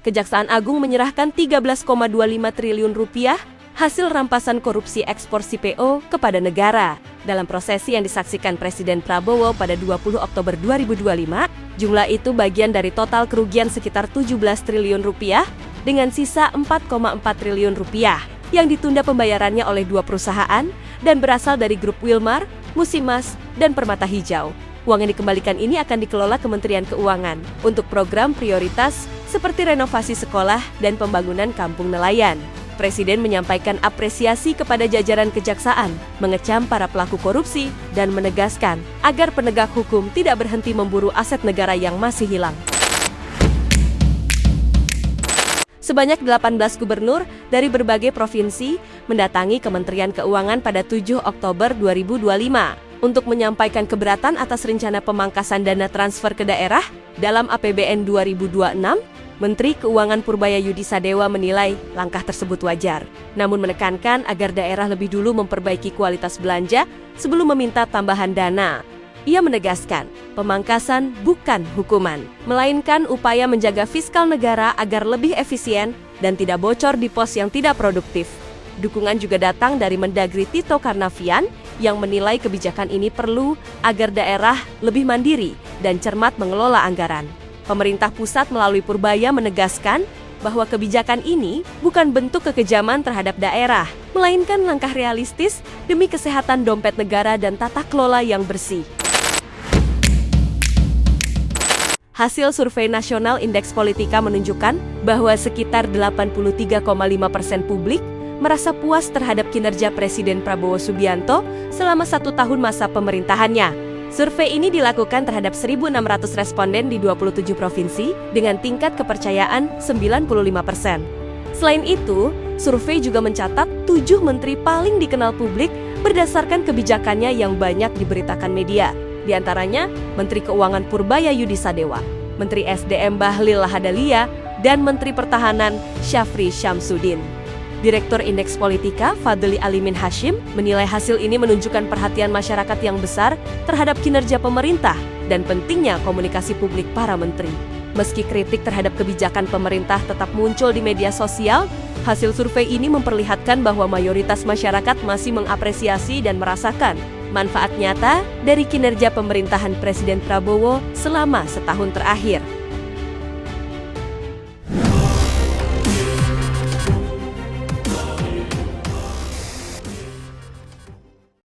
Kejaksaan Agung menyerahkan 13,25 triliun rupiah hasil rampasan korupsi ekspor CPO kepada negara. Dalam prosesi yang disaksikan Presiden Prabowo pada 20 Oktober 2025, jumlah itu bagian dari total kerugian sekitar 17 triliun rupiah dengan sisa 4,4 triliun rupiah yang ditunda pembayarannya oleh dua perusahaan dan berasal dari grup Wilmar, Musimas, dan Permata Hijau. Uang yang dikembalikan ini akan dikelola Kementerian Keuangan untuk program prioritas seperti renovasi sekolah dan pembangunan kampung nelayan. Presiden menyampaikan apresiasi kepada jajaran kejaksaan, mengecam para pelaku korupsi, dan menegaskan agar penegak hukum tidak berhenti memburu aset negara yang masih hilang. Sebanyak 18 gubernur dari berbagai provinsi mendatangi Kementerian Keuangan pada 7 Oktober 2025 untuk menyampaikan keberatan atas rencana pemangkasan dana transfer ke daerah dalam APBN 2026. Menteri Keuangan Purbaya Yudi Sadewa menilai langkah tersebut wajar, namun menekankan agar daerah lebih dulu memperbaiki kualitas belanja sebelum meminta tambahan dana. Ia menegaskan, pemangkasan bukan hukuman, melainkan upaya menjaga fiskal negara agar lebih efisien dan tidak bocor di pos yang tidak produktif. Dukungan juga datang dari Mendagri Tito Karnavian yang menilai kebijakan ini perlu agar daerah lebih mandiri dan cermat mengelola anggaran. Pemerintah pusat melalui Purbaya menegaskan bahwa kebijakan ini bukan bentuk kekejaman terhadap daerah, melainkan langkah realistis demi kesehatan dompet negara dan tata kelola yang bersih. Hasil survei nasional Indeks Politika menunjukkan bahwa sekitar 83,5% publik merasa puas terhadap kinerja Presiden Prabowo Subianto selama 1 tahun masa pemerintahannya. Survei ini dilakukan terhadap 1.600 responden di 27 provinsi dengan tingkat kepercayaan 95%. Selain itu, survei juga mencatat 7 menteri paling dikenal publik berdasarkan kebijakannya yang banyak diberitakan media. Di antaranya, Menteri Keuangan Purbaya Yudi Sadewa, Menteri SDM Bahlil Lahadalia, dan Menteri Pertahanan Syafri Syamsuddin. Direktur Indeks Politika, Fadli Alimin Hashim, menilai hasil ini menunjukkan perhatian masyarakat yang besar terhadap kinerja pemerintah dan pentingnya komunikasi publik para menteri. Meski kritik terhadap kebijakan pemerintah tetap muncul di media sosial, hasil survei ini memperlihatkan bahwa mayoritas masyarakat masih mengapresiasi dan merasakan manfaat nyata dari kinerja pemerintahan Presiden Prabowo selama setahun terakhir.